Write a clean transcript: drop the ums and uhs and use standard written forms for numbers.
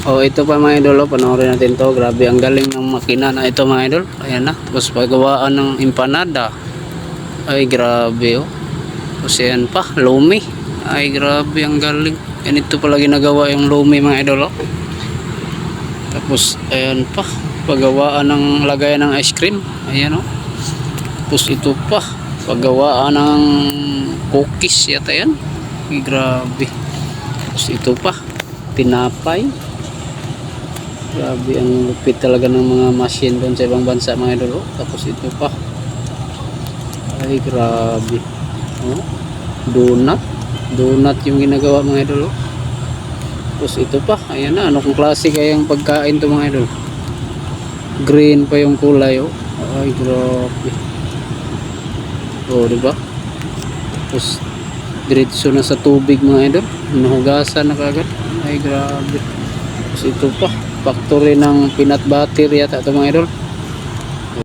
Oh, ito pa mga idol, oh, panoorin natin to. Grabe, ang galing ng makina na ito mga idol. Ayan na. Tapos paggawaan ng empanada. Ay, grabe oh. Tapos yan pa, lumi. Ay, grabe, ang galing. Ganito pala ginagawa yung lumi mga idol, oh. Tapos, ayan pa, paggawaan ng lagayan ng ice cream. Ayan oh. Tapos ito pa, paggawaan ng cookies yata yan. Ay, grabe. Tapos ito pa, tinapay. Grabe, ang lupit talaga ng mga machine doon sa ibang bansa mga idol, oh. Tapos ito pa, ay grabe, oh. Donut yung ginagawa mga idol, oh. Tapos ito pa, ayan na, ano kung klase kayang pagkain to mga idol. Green pa yung kulay, oh. Ay grabe, oh, diba? Tapos diretso na sa tubig mga idol, nahugasan na kagad. Ay grabe. Tapos ito pa, factory ng peanut butter yata ito mga idol.